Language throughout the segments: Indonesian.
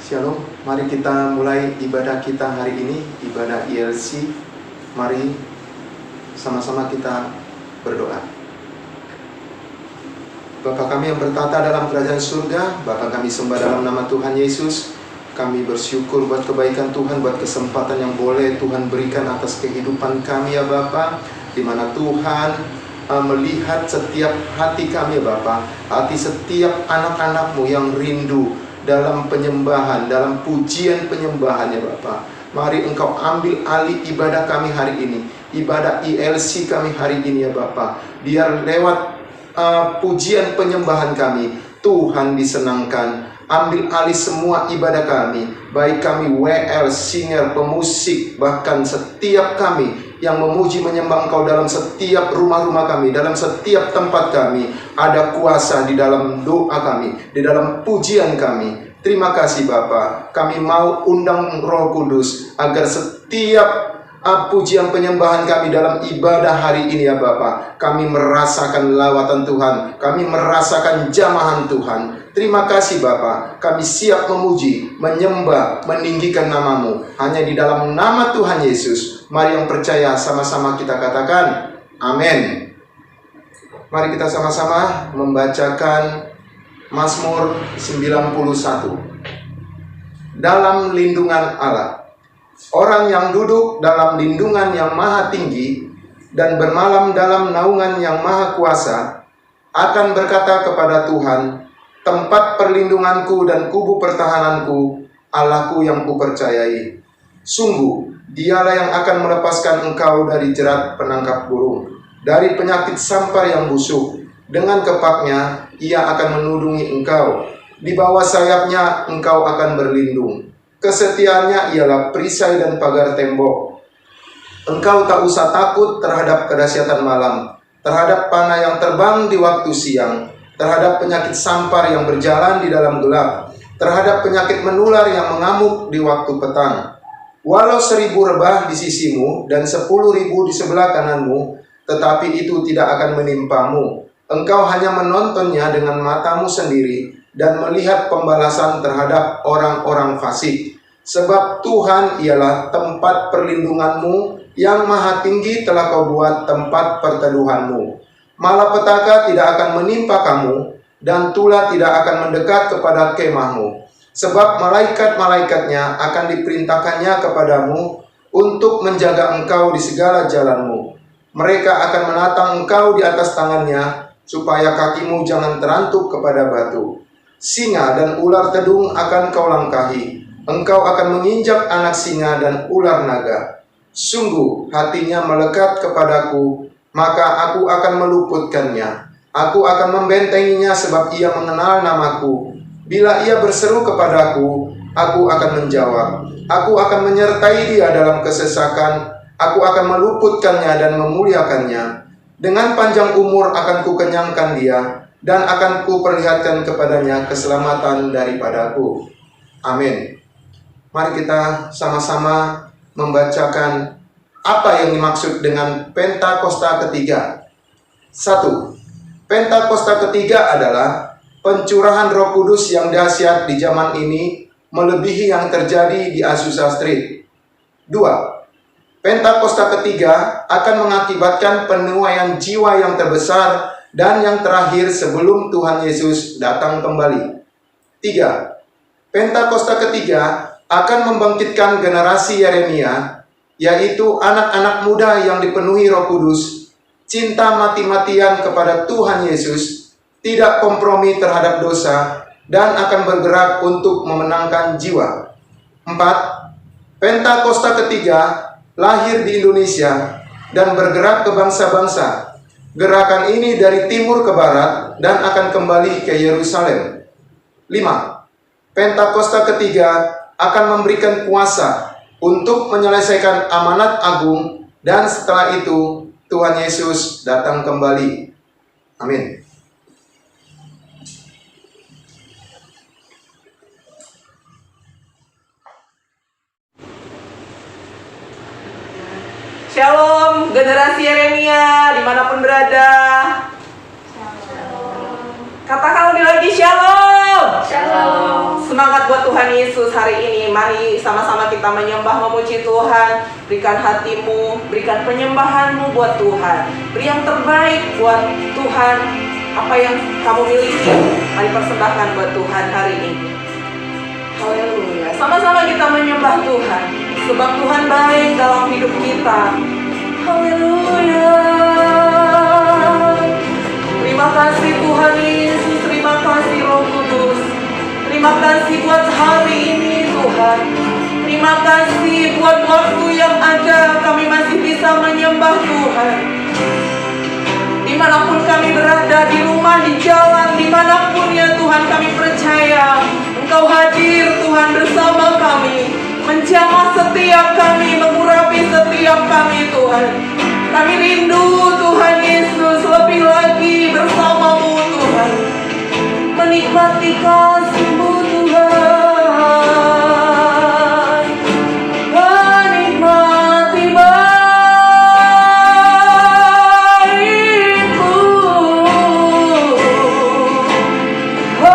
Shalom, mari kita mulai ibadah kita hari ini, ibadah ILC. Mari sama-sama kita berdoa. Bapa kami yang bertata dalam kerajaan surga, Bapa kami sembah dalam nama Tuhan Yesus. Kami bersyukur buat kebaikan Tuhan, buat kesempatan yang boleh Tuhan berikan atas kehidupan kami ya Bapa, di mana Tuhan melihat setiap hati kami ya Bapa, hati setiap anak-anak-Mu yang rindu dalam penyembahan, dalam pujian penyembahan ya Bapa. Mari Engkau ambil alih ibadah kami hari ini, ibadah ILC kami hari ini ya Bapa. Biar lewat pujian penyembahan kami, Tuhan disenangkan. Ambil alih semua ibadah kami, baik kami WL, singer, pemusik, bahkan setiap kami yang memuji menyembah Engkau dalam setiap rumah-rumah kami, dalam setiap tempat kami. Ada kuasa di dalam doa kami, di dalam pujian kami. Terima kasih Bapa. Kami mau undang Roh Kudus agar setiap pujian penyembahan kami dalam ibadah hari ini ya Bapa, kami merasakan lawatan Tuhan, kami merasakan jamahan Tuhan. Terima kasih Bapa. Kami siap memuji, menyembah, meninggikan nama-Mu hanya di dalam nama Tuhan Yesus. Mari yang percaya sama-sama kita katakan amin. Mari kita sama-sama membacakan Mazmur 91. Dalam lindungan Allah. Orang yang duduk dalam lindungan yang maha tinggi dan bermalam dalam naungan yang maha kuasa akan berkata kepada Tuhan, tempat perlindunganku dan kubu pertahananku, Allahku yang kupercayai. Sungguh, Dialah yang akan melepaskan engkau dari jerat penangkap burung, dari penyakit sampar yang busuk. Dengan kepaknya, Ia akan menudungi engkau. Di bawah sayapnya engkau akan berlindung. Kesetiaannya ialah perisai dan pagar tembok. Engkau tak usah takut terhadap kedahsyatan malam, terhadap panah yang terbang di waktu siang, terhadap penyakit sampar yang berjalan di dalam gelap, terhadap penyakit menular yang mengamuk di waktu petang. Walau 1000 rebah di sisimu dan 10.000 di sebelah kananmu, tetapi itu tidak akan menimpamu. Engkau hanya menontonnya dengan matamu sendiri dan melihat pembalasan terhadap orang-orang fasik. Sebab Tuhan ialah tempat perlindunganmu, yang maha tinggi telah kau buat tempat perteduhanmu. Malapetaka tidak akan menimpa kamu, dan tulah tidak akan mendekat kepada kemahmu. Sebab malaikat-malaikatnya akan diperintahkannya kepadamu untuk menjaga engkau di segala jalanmu. Mereka akan menatang engkau di atas tangannya, supaya kakimu jangan terantuk kepada batu. Singa dan ular tedung akan kau langkahi. Engkau akan menginjak anak singa dan ular naga. Sungguh hatinya melekat kepadaku, maka aku akan meluputkannya. Aku akan membentenginya sebab ia mengenal namaku. Bila ia berseru kepadaku, aku akan menjawab. Aku akan menyertai dia dalam kesesakan. Aku akan meluputkannya dan memuliakannya. Dengan panjang umur akan kukenyangkan dia, dan akan kuperlihatkan kepadanya keselamatan daripadaku. Amin. Mari kita sama-sama membacakan apa yang dimaksud dengan Pentakosta ketiga. 1. Pentakosta ketiga adalah pencurahan Roh Kudus yang dahsyat di zaman ini, melebihi yang terjadi di Azusa Street. 2. Pentakosta ketiga akan mengakibatkan penuaian jiwa yang terbesar dan yang terakhir sebelum Tuhan Yesus datang kembali. 3. Pentakosta ketiga akan membangkitkan generasi Yeremia, yaitu anak-anak muda yang dipenuhi Roh Kudus, cinta mati-matian kepada Tuhan Yesus, tidak kompromi terhadap dosa, dan akan bergerak untuk memenangkan jiwa. 4. Pentakosta ketiga lahir di Indonesia dan bergerak ke bangsa-bangsa. Gerakan ini dari timur ke barat dan akan kembali ke Yerusalem. 5. Pentakosta ketiga akan memberikan kuasa untuk menyelesaikan amanat agung, dan setelah itu Tuhan Yesus datang kembali. Amin. Shalom, generasi Yeremia dimanapun berada. Katakan lebih lagi shalom. Shalom. Semangat buat Tuhan Yesus hari ini. Mari sama-sama kita menyembah, memuji Tuhan. Berikan hatimu, berikan penyembahanmu buat Tuhan. Beri yang terbaik buat Tuhan. Apa yang kamu miliki, mari persembahkan buat Tuhan hari ini. Haleluya. Sama-sama kita menyembah Tuhan, sebab Tuhan baik dalam hidup kita. Haleluya. Terima kasih Tuhan Yesus, terima kasih Roh Kudus. Terima kasih buat hari ini Tuhan. Terima kasih buat waktu yang ada kami masih bisa menyembah Tuhan. Dimanapun kami berada, di rumah, di jalan, dimanapun ya Tuhan, kami percaya Engkau hadir Tuhan bersama kami, menjamah setiap kami, mengurapi setiap kami Tuhan. Kami rindu Tuhan Yesus lebih lagi bersamamu Tuhan, menikmati kasih-Mu Tuhan, menikmati baik-Mu. Oh,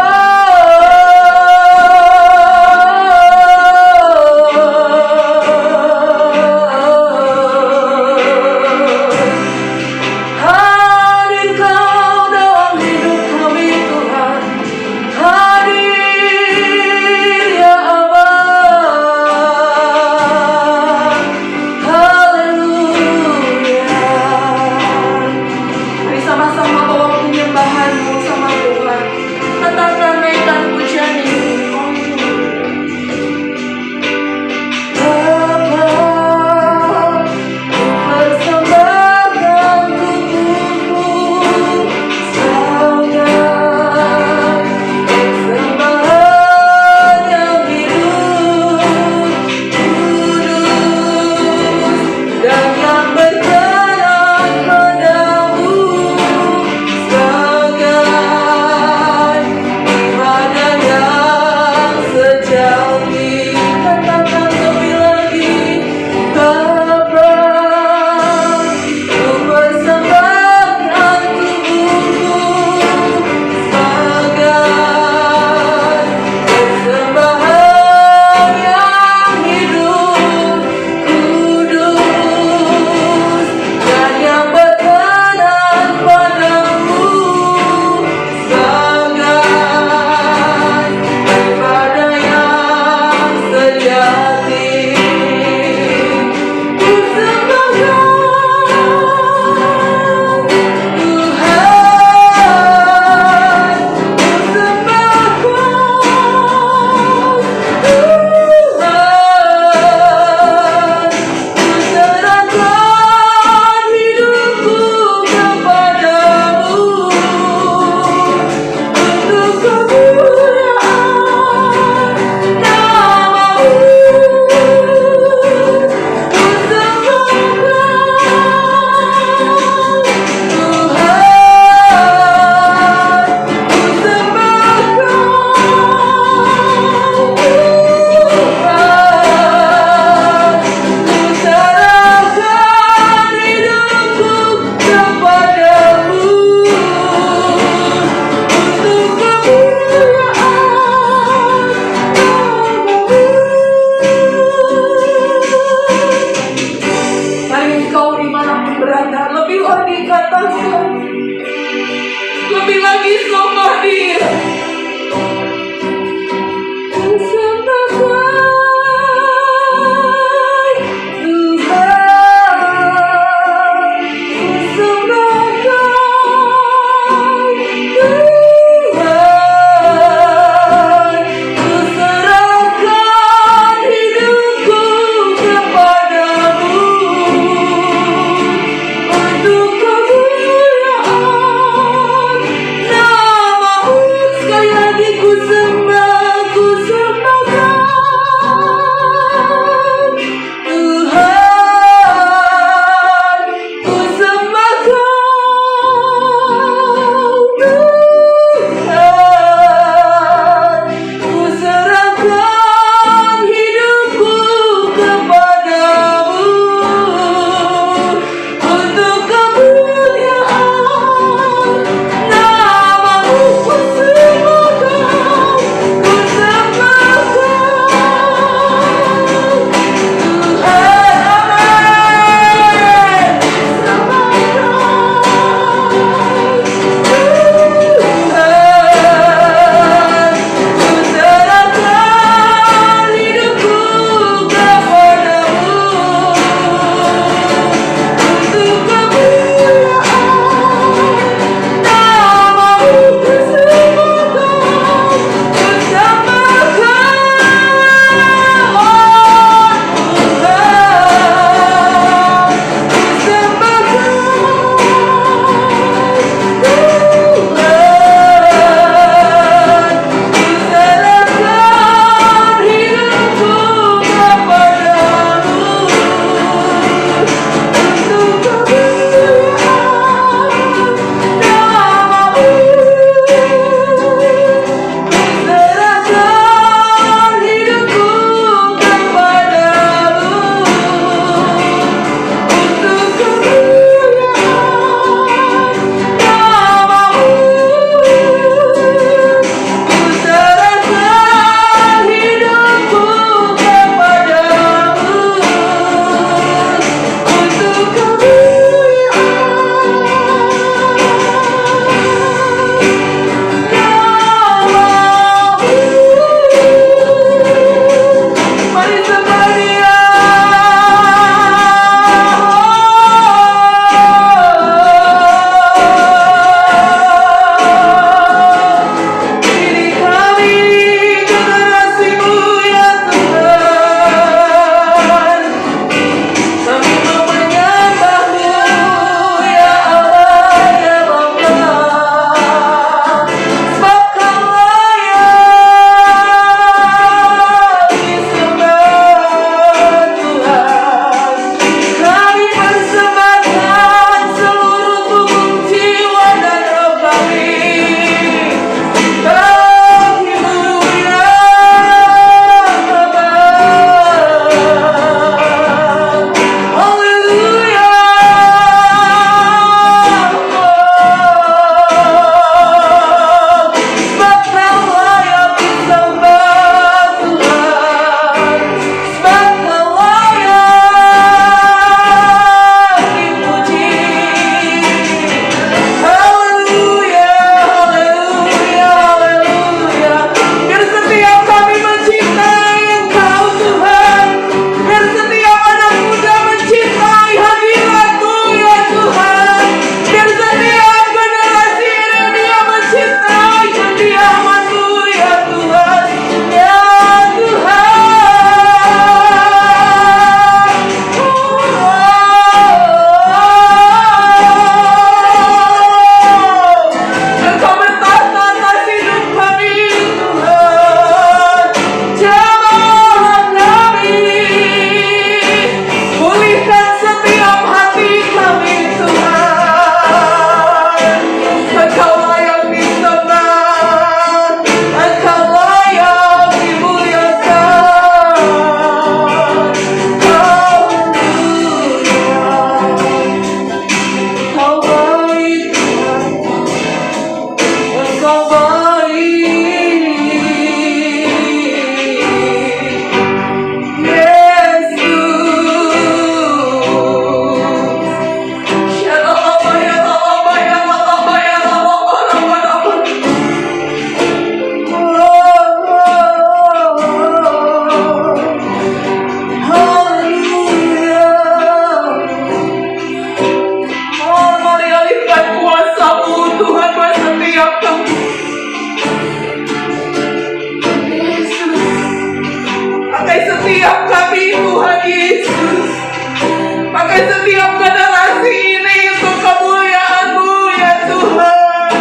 pakai setiap generasi ini untuk kemuliaan-Mu ya Tuhan.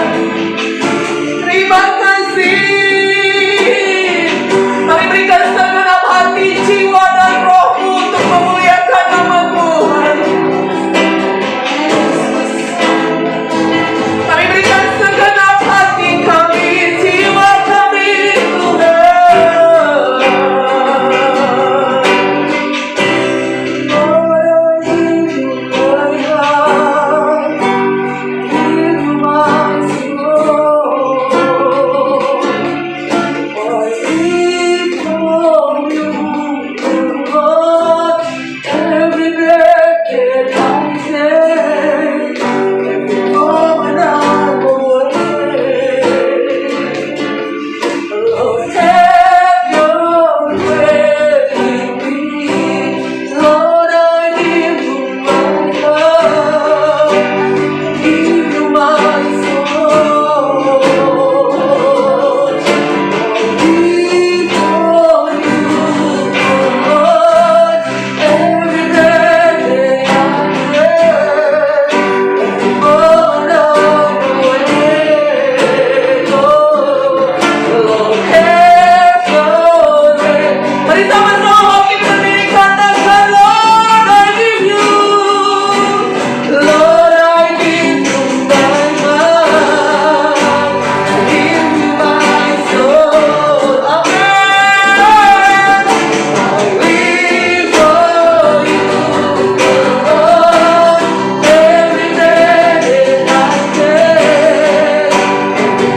Terima kasih. Mari berikan segenap hati, jiwa, dan roh-Mu untuk memuliakan nama Tuhan. Mari berikan segenap hati kami, jiwa kami, Tuhan. Mari sama-sama kita dikatakan, Lord, I give you, Lord, I give you my mind, give you my soul, amen. I live for you, Lord, every day and I day,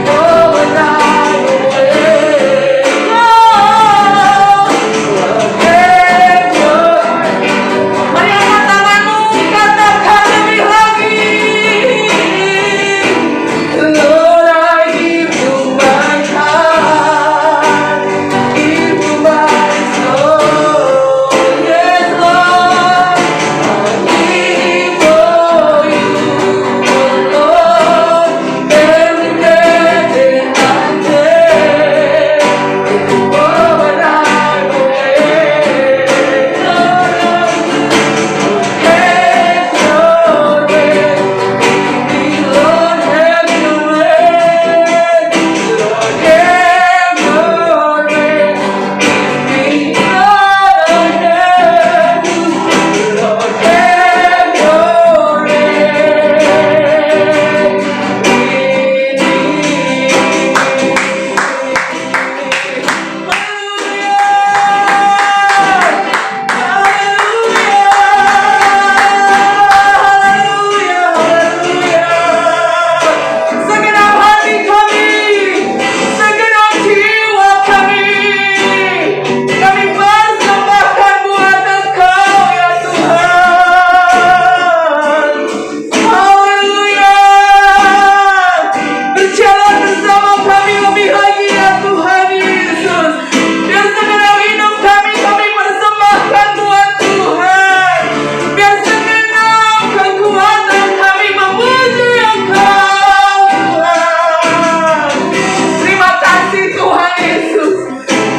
oh, and I away, Mari angkat tanganmu, katakan lebih lagi. Lord, I give you my heart, give you my soul. Yes, Lord, I live for you, Lord, every day and day. Oh, and I'm away, Lord. Have your way, Lord, have your way, Lord, have your way, Lord, have your Segenap hati kami, segenap jiwa kami persembahkan buat Engkau ya Tuhan. Haleluya. Berjalan bersama kami lebih lagi ya Tuhan Yesus. Biar segenap hidup kami persembahkan buat Tuhan. Biar segenap kekuatan kami memuji Engkau Tuhan. Terima kasih Tuhan Yesus.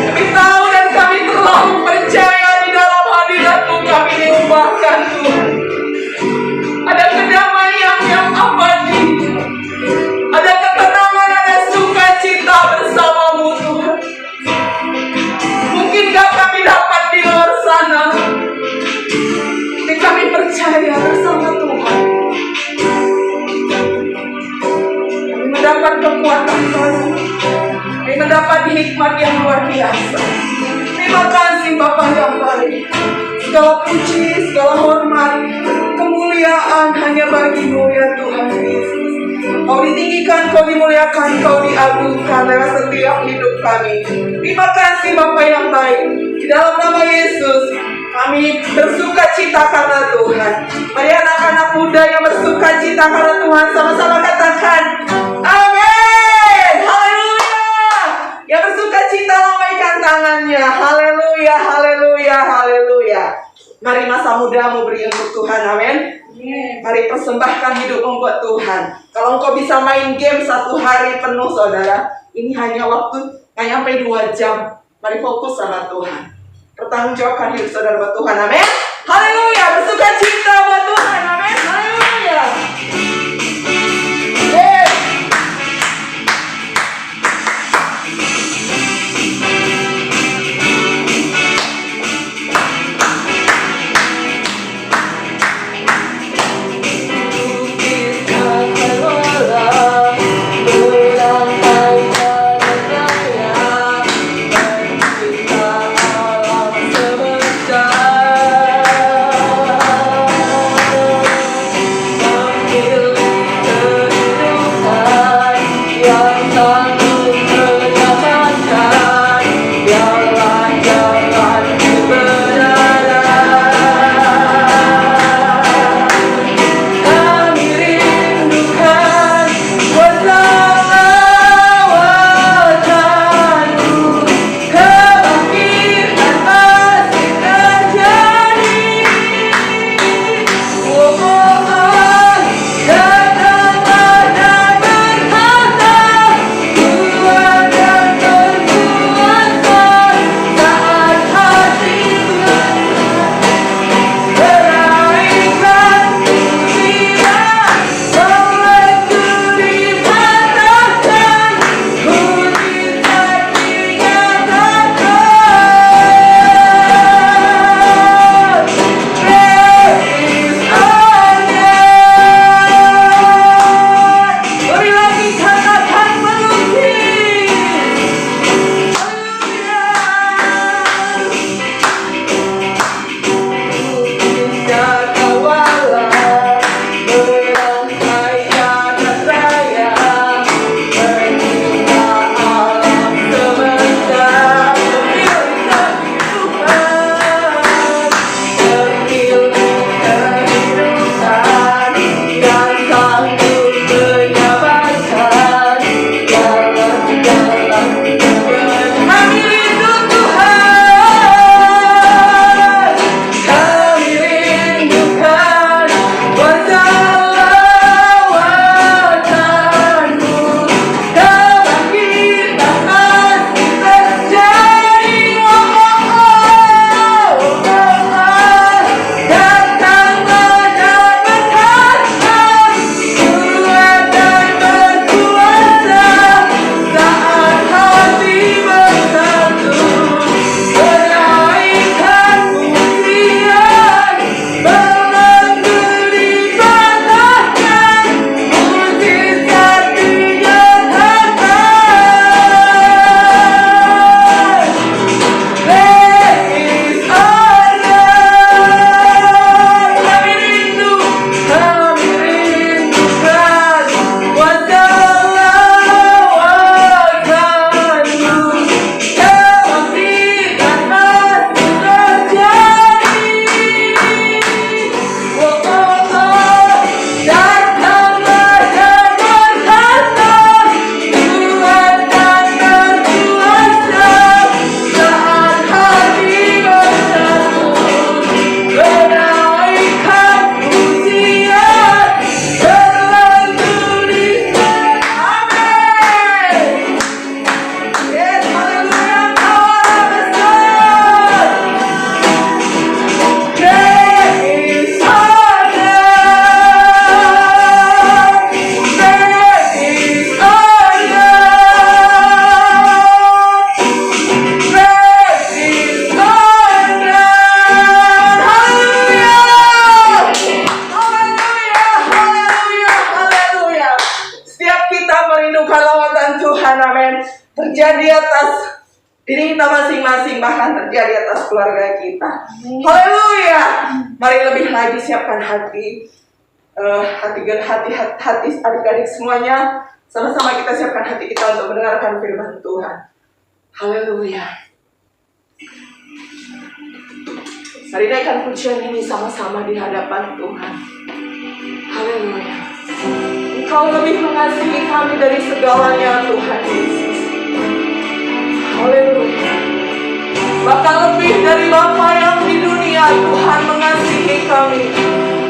Kami tahu dan kami terlalu percaya di dalam hadirat-Mu kami diubahkan Tuhan. Ada kedamaian yang abadi, ada ketenangan, ada sukacita bersama-Mu Tuhan. Mungkinkah kami dapat di luar sana, tapi kami percaya bersama Tuhan kami mendapat kekuatan baru, kami mendapat hikmat yang luar biasa. Terima kasih Bapa yang baik. Segala puji, segala hormat, kemuliaan hanya bagi-Mu ya Tuhan Yesus. Kau ditinggikan, Kau dimuliakan, Kau diagungkan lewat setiap hidup kami. Terima kasih Bapa yang baik. Di dalam nama Yesus kami bersuka cita karena Tuhan. Mari anak-anak muda yang bersuka cita karena Tuhan sama-sama katakan amin. Haleluya. Yang bersuka cita lambaikan tangannya. Haleluya, haleluya, haleluya. Mari masa mudamu beri untuk Tuhan, amin. Mari persembahkan hidupmu buat Tuhan. Kalau engkau bisa main game 1 hari penuh saudara, ini hanya waktu nggak sampai 2 jam. Mari fokus sama Tuhan. Pertanggungjawabkan hidup saudara buat Tuhan, amin. Haleluya, bersuka cita buat Tuhan. Amin. Haleluya. Yes. terjadi atas diri kita masing-masing, bahkan terjadi atas keluarga kita. Haleluya. Mari lebih lagi siapkan hati, hati adik-adik semuanya. Sama-sama kita siapkan hati kita untuk mendengarkan firman Tuhan. Haleluya. Mari naikkan pujian ini sama-sama di hadapan Tuhan. Haleluya. Engkau lebih mengasihi kami dari segalanya, Tuhan Yesus. Haleluya. Bahkan lebih dari Bapa yang di dunia, Tuhan mengasihi kami.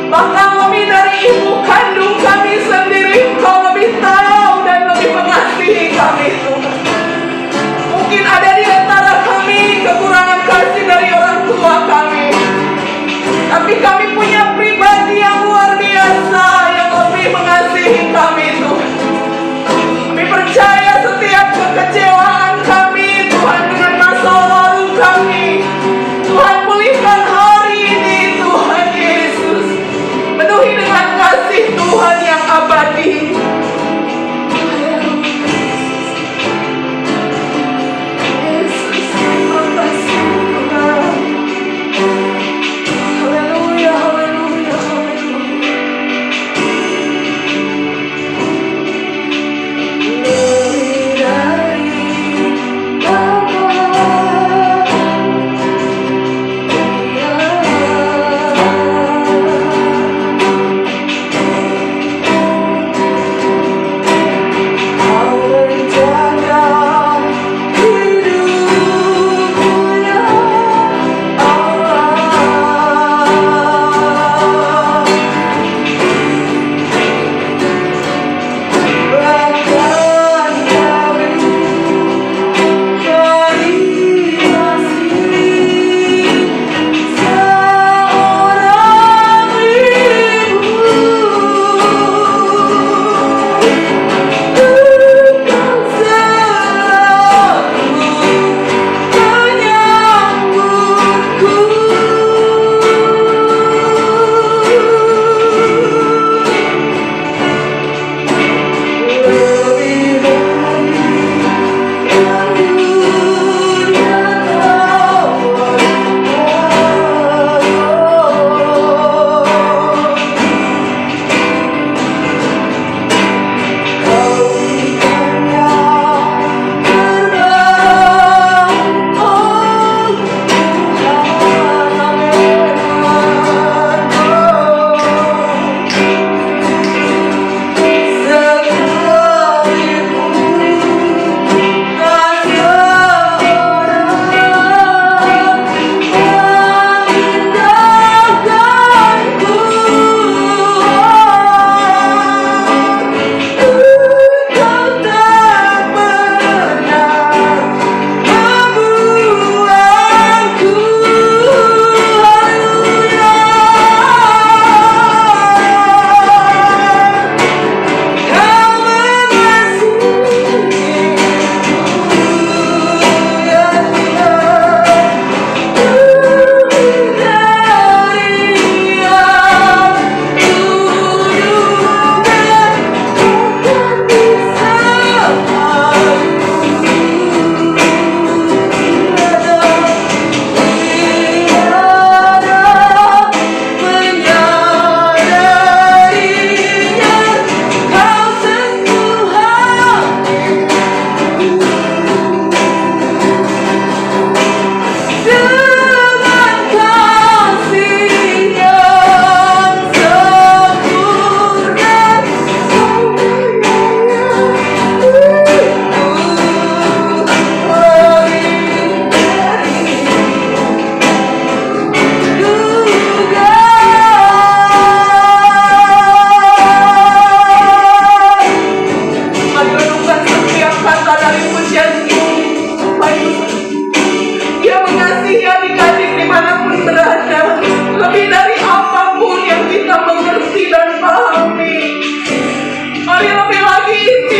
Bahkan lebih dari ibu kandung kami sendiri, Engkau lebih tahu dan lebih mengasihi kami, Tuhan. Mungkin ada di antara kami kekurangan kasih dari orang tua kami,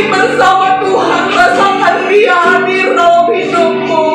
bersama Tuhan, rasakan Dia hadir dalam hidupmu.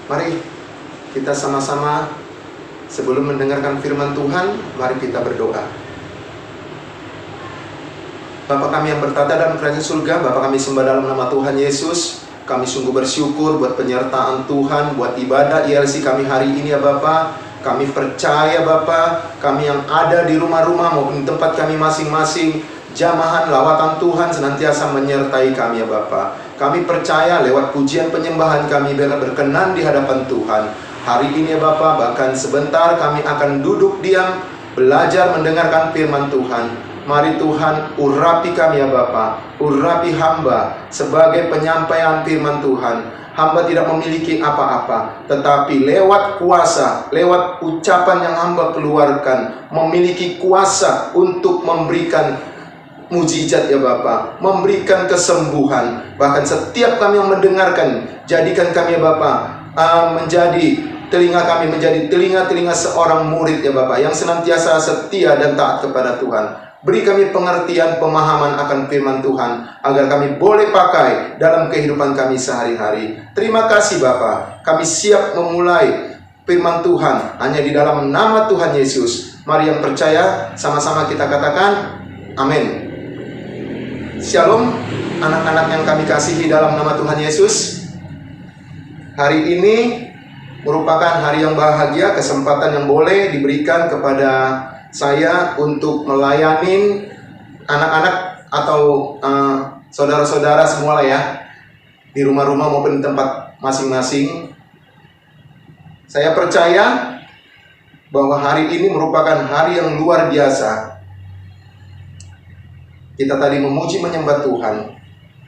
Mari kita sama-sama sebelum mendengarkan firman Tuhan, mari kita berdoa. Bapa kami yang bertata dalam kerajaan surga, Bapa kami sembah dalam nama Tuhan Yesus. Kami sungguh bersyukur buat penyertaan Tuhan, buat ibadah ILC kami hari ini ya Bapa. Kami percaya Bapa, kami yang ada di rumah-rumah maupun tempat kami masing-masing, jamahan lawatan Tuhan senantiasa menyertai kami ya Bapa. Kami percaya lewat pujian penyembahan kami berkenan di hadapan Tuhan. Hari ini ya Bapa, bahkan sebentar kami akan duduk diam, belajar mendengarkan firman Tuhan. Mari Tuhan urapi kami ya Bapa, urapi hamba sebagai penyampaian firman Tuhan. Hamba tidak memiliki apa-apa, tetapi lewat kuasa, lewat ucapan yang hamba keluarkan, memiliki kuasa untuk memberikan mujizat ya Bapa, memberikan kesembuhan. Bahkan setiap kami yang mendengarkan, jadikan kami ya Bapa menjadi telinga kami menjadi telinga-telinga seorang murid ya Bapa, yang senantiasa setia dan taat kepada Tuhan. Beri kami pengertian, pemahaman akan firman Tuhan, agar kami boleh pakai dalam kehidupan kami sehari-hari. Terima kasih Bapa, kami siap memulai firman Tuhan hanya di dalam nama Tuhan Yesus. Mari yang percaya, sama-sama kita katakan, amin. Shalom, anak-anak yang kami kasihi dalam nama Tuhan Yesus. Hari ini merupakan hari yang bahagia, kesempatan yang boleh diberikan kepada saya untuk melayani anak-anak atau saudara-saudara semua lah ya, di rumah-rumah maupun di tempat masing-masing. Saya percaya bahwa hari ini merupakan hari yang luar biasa. Kita tadi memuji menyembah Tuhan.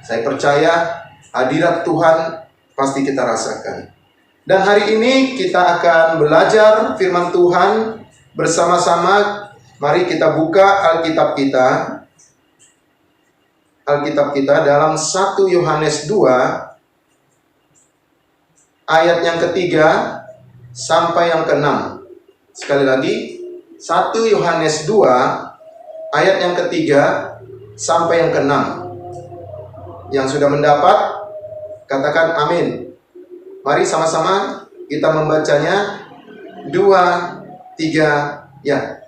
Saya percaya hadirat Tuhan pasti kita rasakan. Dan hari ini kita akan belajar firman Tuhan bersama-sama. Mari kita buka Alkitab kita. Alkitab kita dalam 1 Yohanes 2 ayat yang ketiga sampai yang ke-6. Sekali lagi, 1 Yohanes 2 ayat yang ketiga sampai yang ke-6. Yang sudah mendapat, katakan amin. Mari sama-sama kita membacanya. 2, 3, ya.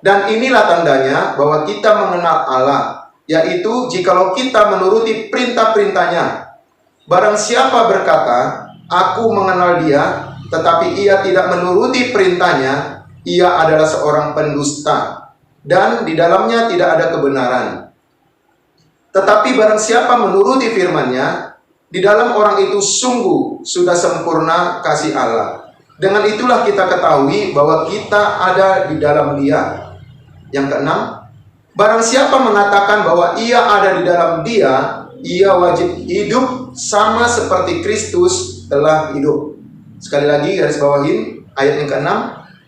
Dan inilah tandanya bahwa kita mengenal Allah, yaitu jikalau kita menuruti perintah-perintahnya. Barang siapa berkata, aku mengenal dia, tetapi ia tidak menuruti perintahnya, ia adalah seorang pendusta, dan di dalamnya tidak ada kebenaran. Tetapi barang siapa menuruti firman-Nya, di dalam orang itu sungguh sudah sempurna kasih Allah. Dengan itulah kita ketahui bahwa kita ada di dalam Dia. Yang ke-6, barang siapa mengatakan bahwa ia ada di dalam Dia, ia wajib hidup sama seperti Kristus telah hidup. Sekali lagi garis bawahin ayat yang ke-6,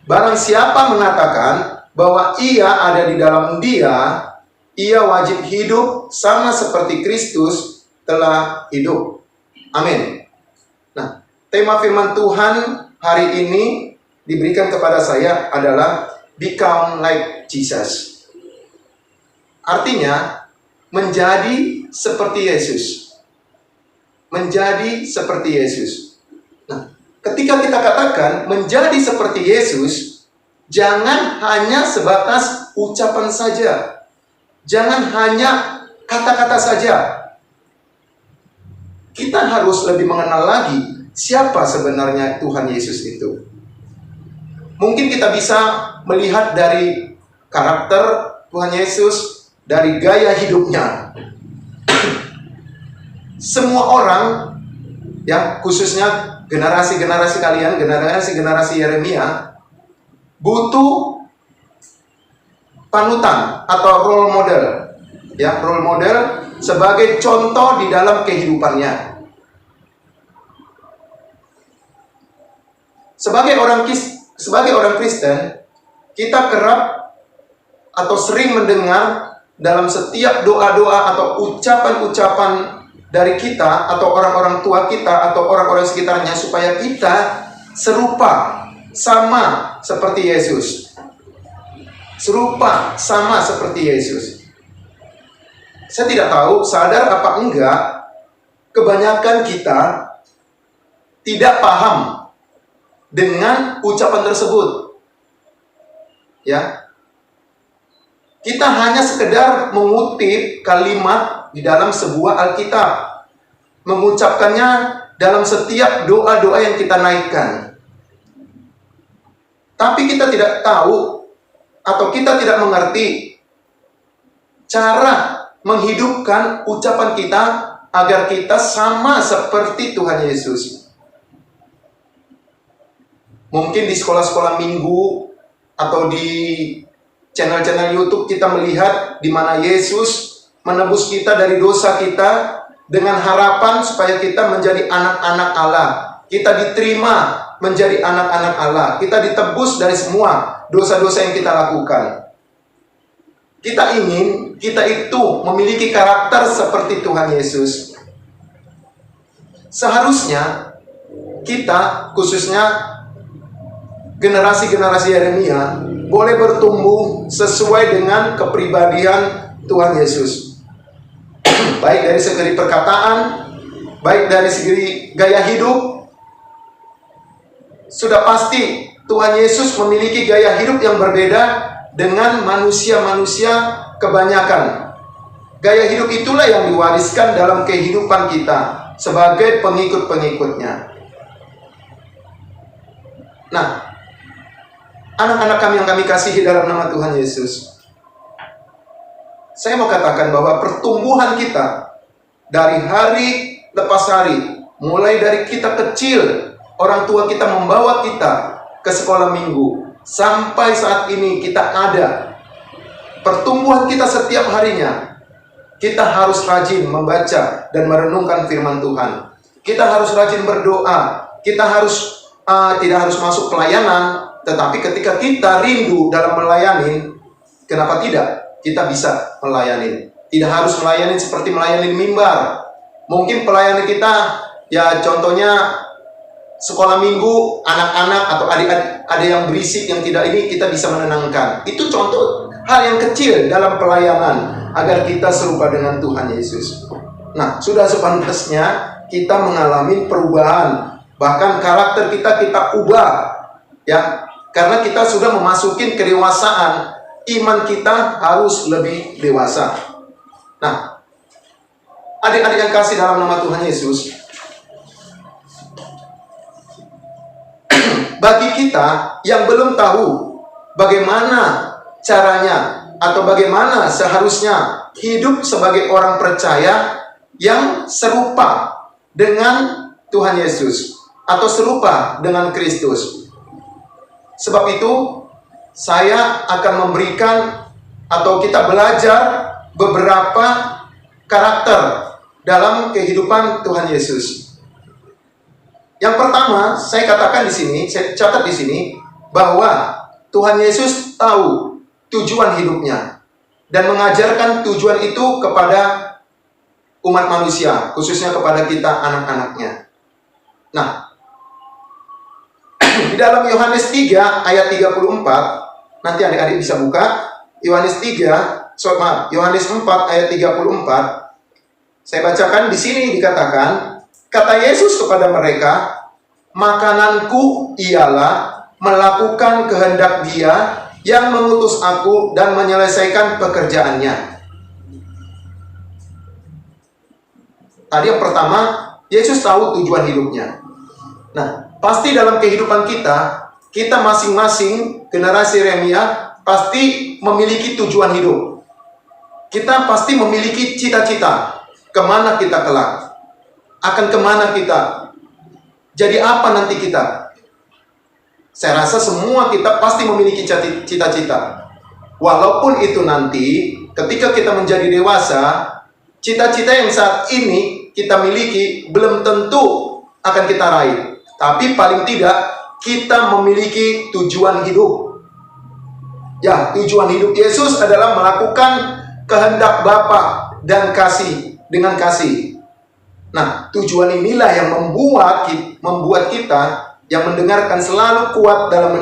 barang siapa mengatakan bahwa ia ada di dalam Dia, ia wajib hidup sama seperti Kristus telah hidup. Amin. Nah, tema firman Tuhan hari ini diberikan kepada saya adalah become like Jesus. Artinya menjadi seperti Yesus. Menjadi seperti Yesus. Nah, ketika kita katakan menjadi seperti Yesus, jangan hanya sebatas ucapan saja. Jangan hanya kata-kata saja. Kita harus lebih mengenal lagi siapa sebenarnya Tuhan Yesus itu. Mungkin kita bisa melihat dari karakter Tuhan Yesus, dari gaya hidupnya. Semua orang, ya khususnya generasi-generasi kalian, generasi Yeremia, butuh panutan atau role model. Ya, role model sebagai contoh di dalam kehidupannya. Sebagai orang Kristen, kita kerap atau sering mendengar dalam setiap doa-doa atau ucapan-ucapan dari kita atau orang-orang tua kita atau orang-orang sekitarnya supaya kita serupa, sama seperti Yesus. Serupa, sama seperti Yesus. Saya tidak tahu, sadar apa enggak, kebanyakan kita tidak paham dengan ucapan tersebut. Ya. Kita hanya sekedar mengutip kalimat di dalam sebuah Alkitab. Mengucapkannya dalam setiap doa-doa yang kita naikkan. Tapi kita tidak tahu atau kita tidak mengerti cara menghidupkan ucapan kita agar kita sama seperti Tuhan Yesus. Mungkin di sekolah-sekolah minggu atau di channel-channel YouTube kita melihat di mana Yesus menebus kita dari dosa kita dengan harapan supaya kita menjadi anak-anak Allah. Kita diterima menjadi anak-anak Allah. Kita ditebus dari semua dosa-dosa yang kita lakukan. Kita ingin kita itu memiliki karakter seperti Tuhan Yesus. Seharusnya kita, khususnya generasi-generasi Yeremia, boleh bertumbuh sesuai dengan kepribadian Tuhan Yesus. Baik dari segi perkataan, baik dari segi gaya hidup. Sudah pasti Tuhan Yesus memiliki gaya hidup yang berbeda dengan manusia-manusia kebanyakan. Gaya hidup itulah yang diwariskan dalam kehidupan kita sebagai pengikut-pengikutnya. Nah, anak-anak kami yang kami kasihi dalam nama Tuhan Yesus, saya mau katakan bahwa pertumbuhan kita dari hari lepas hari, mulai dari kita kecil, orang tua kita membawa kita ke sekolah minggu, sampai saat ini kita ada. Pertumbuhan kita setiap harinya, kita harus rajin membaca dan merenungkan firman Tuhan. Kita harus rajin berdoa. Kita harus tidak harus masuk pelayanan, tetapi ketika kita rindu dalam melayani, kenapa tidak? Kita bisa melayani. Tidak harus melayani seperti melayani di mimbar. Mungkin pelayanan kita, ya contohnya sekolah minggu, anak-anak atau adik-adik ada yang berisik, yang tidak ini, kita bisa menenangkan. Itu contoh hal yang kecil dalam pelayanan agar kita serupa dengan Tuhan Yesus. Nah, sudah sepantasnya kita mengalami perubahan, bahkan karakter kita ubah, ya, karena kita sudah memasuki kedewasaan, iman kita harus lebih dewasa. Nah, adik-adik yang kasih dalam nama Tuhan Yesus, bagi kita yang belum tahu bagaimana caranya atau bagaimana seharusnya hidup sebagai orang percaya yang serupa dengan Tuhan Yesus atau serupa dengan Kristus. Sebab itu saya akan memberikan atau kita belajar beberapa karakter dalam kehidupan Tuhan Yesus. Yang pertama, saya katakan di sini, saya catat di sini bahwa Tuhan Yesus tahu tujuan hidupnya dan mengajarkan tujuan itu kepada umat manusia, khususnya kepada kita anak-anaknya. Nah, di dalam Yohanes 3 ayat 34, nanti adik-adik bisa buka Yohanes 4 ayat 34. Saya bacakan di sini dikatakan, kata Yesus kepada mereka, makananku ialah melakukan kehendak Dia yang mengutus aku dan menyelesaikan pekerjaannya. Tadi yang pertama, Yesus tahu tujuan hidupnya. Nah, pasti dalam kehidupan kita masing-masing generasi Yeremia pasti memiliki tujuan hidup. Kita pasti memiliki cita-cita. Kemana kita kelak? Akan kemana kita? Jadi apa nanti kita? Saya rasa semua kita pasti memiliki cita-cita. Walaupun itu nanti ketika kita menjadi dewasa, cita-cita yang saat ini kita miliki belum tentu akan kita raih. Tapi paling tidak kita memiliki tujuan hidup. Ya, tujuan hidup Yesus adalah melakukan kehendak Bapa dan dengan kasih. Nah, tujuan inilah yang membuat kita yang mendengarkan selalu kuat dalam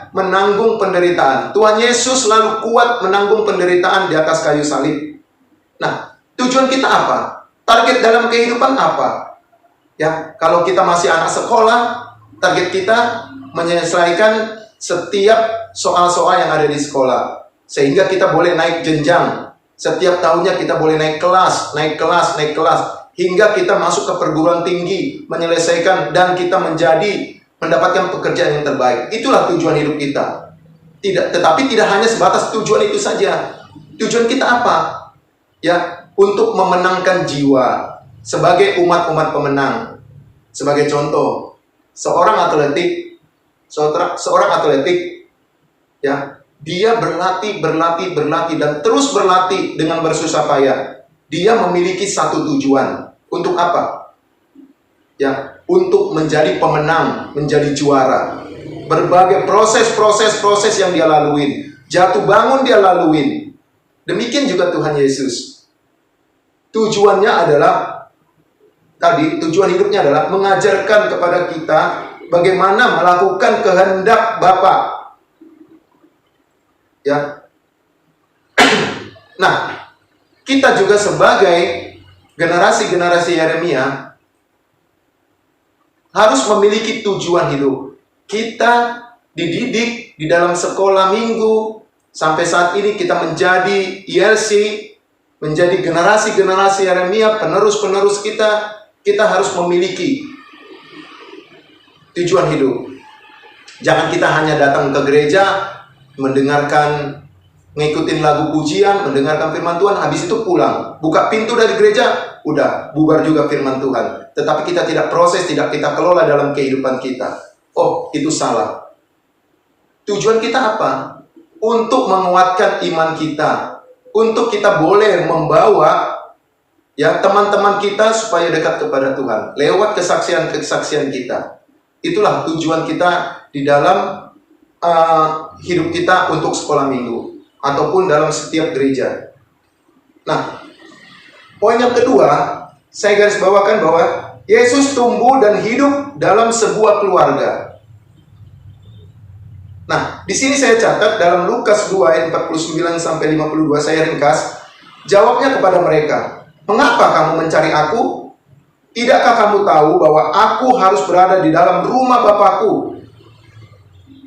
menanggung penderitaan. Tuhan Yesus selalu kuat menanggung penderitaan di atas kayu salib. Nah, tujuan kita apa? Target dalam kehidupan apa? Ya, kalau kita masih anak sekolah, Target kita menyelesaikan setiap soal-soal yang ada di sekolah, sehingga kita boleh naik jenjang. Setiap tahunnya kita boleh naik kelas, hingga kita masuk ke perguruan tinggi, menyelesaikan, dan kita mendapatkan pekerjaan yang terbaik. Itulah tujuan hidup kita. Tetapi tidak hanya sebatas tujuan itu saja. Tujuan kita apa? Ya, untuk memenangkan jiwa sebagai umat-umat pemenang. Sebagai contoh, seorang atletik, ya, dia berlatih dan terus berlatih dengan bersusah payah. Dia memiliki satu tujuan. Untuk apa? Ya, untuk menjadi pemenang, menjadi juara. Berbagai proses yang dia laluin, jatuh bangun dia laluin. Demikian juga Tuhan Yesus. Tujuannya adalah tujuan hidupnya adalah mengajarkan kepada kita bagaimana melakukan kehendak Bapa. Ya. Nah, kita juga sebagai generasi Yeremia harus memiliki tujuan hidup. Kita dididik di dalam sekolah minggu, sampai saat ini kita menjadi ILC, menjadi generasi Yeremia, penerus kita. Kita harus memiliki tujuan hidup. Jangan kita hanya datang ke gereja, ngikutin lagu pujian, mendengarkan firman Tuhan, habis itu pulang. Buka pintu dari gereja, udah bubar juga firman Tuhan. Tetapi kita tidak proses, tidak kita kelola dalam kehidupan kita. Oh, itu salah. Tujuan kita apa? Untuk menguatkan iman kita. Untuk kita boleh membawa teman-teman kita supaya dekat kepada Tuhan. Lewat kesaksian kita. Itulah tujuan kita di dalam hidup kita untuk sekolah minggu. Ataupun dalam setiap gereja. Nah, poin yang kedua, saya garis bawakan bahwa Yesus tumbuh dan hidup dalam sebuah keluarga. Nah, di sini saya catat dalam Lukas 2 ayat 49 sampai 52, saya ringkas. Jawabnya kepada mereka, "Mengapa kamu mencari aku? Tidakkah kamu tahu bahwa aku harus berada di dalam rumah Bapakku?"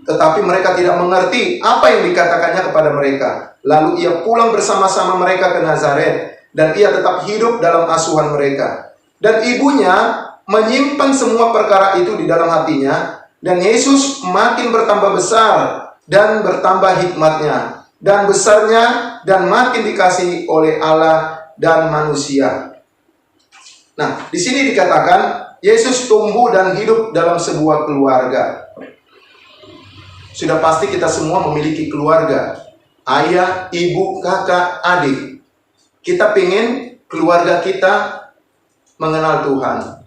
Tetapi mereka tidak mengerti apa yang dikatakannya kepada mereka. Lalu ia pulang bersama-sama mereka ke Nazaret, dan ia tetap hidup dalam asuhan mereka. Dan ibunya menyimpan semua perkara itu di dalam hatinya, dan Yesus makin bertambah besar dan bertambah hikmatnya dan besarnya, dan makin dikasihi oleh Allah dan manusia. Nah, di sini dikatakan Yesus tumbuh dan hidup dalam sebuah keluarga. Sudah pasti kita semua memiliki keluarga. Ayah, ibu, kakak, adik. Kita pengen keluarga kita mengenal Tuhan.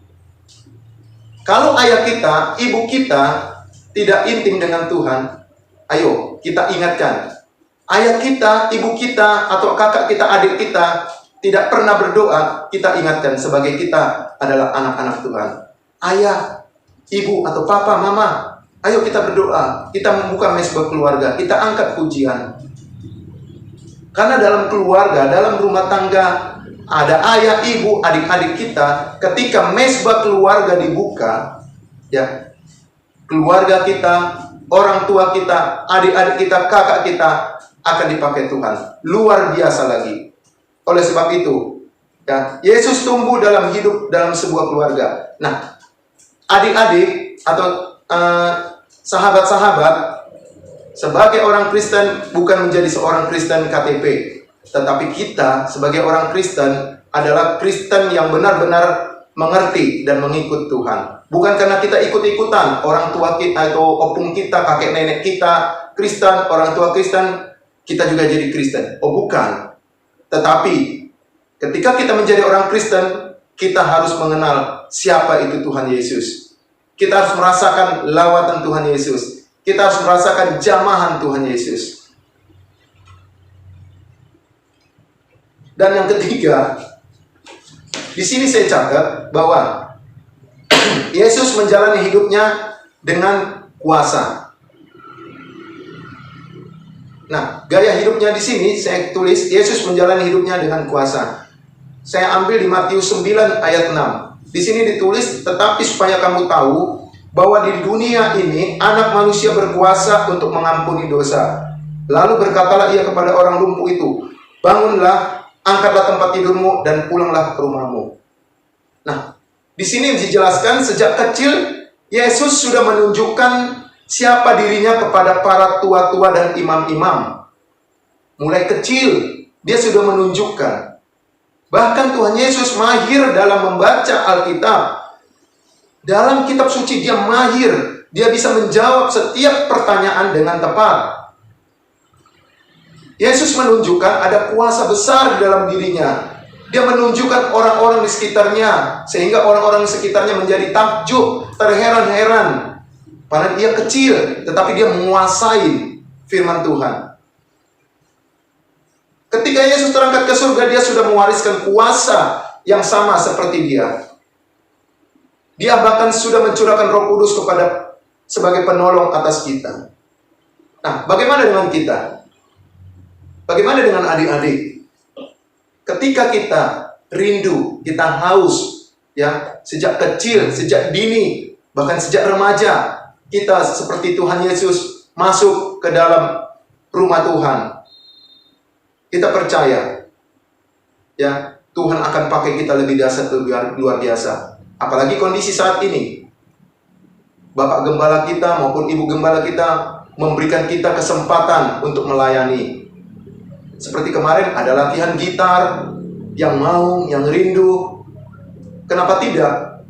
Kalau ayah kita, ibu kita tidak intim dengan Tuhan, ayo kita ingatkan. Ayah kita, ibu kita, atau kakak kita, adik kita tidak pernah berdoa, kita ingatkan sebagai kita adalah anak-anak Tuhan. Ayah, ibu, atau papa, mama, ayo kita berdoa. Kita membuka mezbah keluarga, kita angkat pujian. Karena dalam keluarga, dalam rumah tangga, ada ayah, ibu, adik-adik kita. Ketika mezbah keluarga dibuka, ya, keluarga kita, orang tua kita, adik-adik kita, kakak kita akan dipakai Tuhan. Luar biasa lagi. Oleh sebab itu, ya, Yesus tumbuh dalam hidup dalam sebuah keluarga. Nah, adik-adik atau sahabat-sahabat, sebagai orang Kristen bukan menjadi seorang Kristen KTP, tetapi kita sebagai orang Kristen adalah Kristen yang benar-benar mengerti dan mengikut Tuhan. Bukan karena kita ikut-ikutan orang tua kita atau opung kita, kakek nenek kita Kristen, orang tua Kristen, kita juga jadi Kristen. Oh, bukan. Tetapi ketika kita menjadi orang Kristen, kita harus mengenal siapa itu Tuhan Yesus. Kita harus merasakan lawatan Tuhan Yesus. Kita harus merasakan jamahan Tuhan Yesus. Dan yang ketiga, di sini saya catat bahwa Yesus menjalani hidupnya dengan kuasa. Nah, gaya hidupnya di sini saya tulis Yesus menjalani hidupnya dengan kuasa. Saya ambil di Matius 9 ayat 6. Di sini ditulis, "Tetapi supaya kamu tahu bahwa di dunia ini anak manusia berkuasa untuk mengampuni dosa. Lalu berkatalah ia kepada orang lumpuh itu, bangunlah, angkatlah tempat tidurmu dan pulanglah ke rumahmu. Nah, di sini dijelaskan sejak kecil Yesus sudah menunjukkan siapa dirinya kepada para tua-tua dan imam-imam. Mulai kecil dia sudah menunjukkan. Bahkan Tuhan Yesus mahir dalam membaca Alkitab. Dalam kitab suci dia mahir. Dia bisa menjawab setiap pertanyaan dengan tepat. Yesus menunjukkan ada kuasa besar di dalam dirinya. Dia menunjukkan orang-orang di sekitarnya, sehingga orang-orang di sekitarnya menjadi takjub, terheran-heran. Padahal dia kecil, tetapi dia menguasai firman Tuhan. Ketika Yesus terangkat ke surga, dia sudah mewariskan kuasa yang sama seperti dia. Dia bahkan sudah mencurahkan Roh Kudus sebagai penolong atas kita. Nah, bagaimana dengan kita? Bagaimana dengan adik-adik? Ketika kita rindu, kita haus, ya, sejak kecil, sejak dini, bahkan sejak remaja, kita seperti Tuhan Yesus masuk ke dalam rumah Tuhan. Kita percaya, ya, Tuhan akan pakai kita lebih dahsyat, lebih luar biasa. Apalagi kondisi saat ini. Bapak gembala kita maupun ibu gembala kita memberikan kita kesempatan untuk melayani. Seperti kemarin ada latihan gitar, yang mau, yang rindu. Kenapa tidak?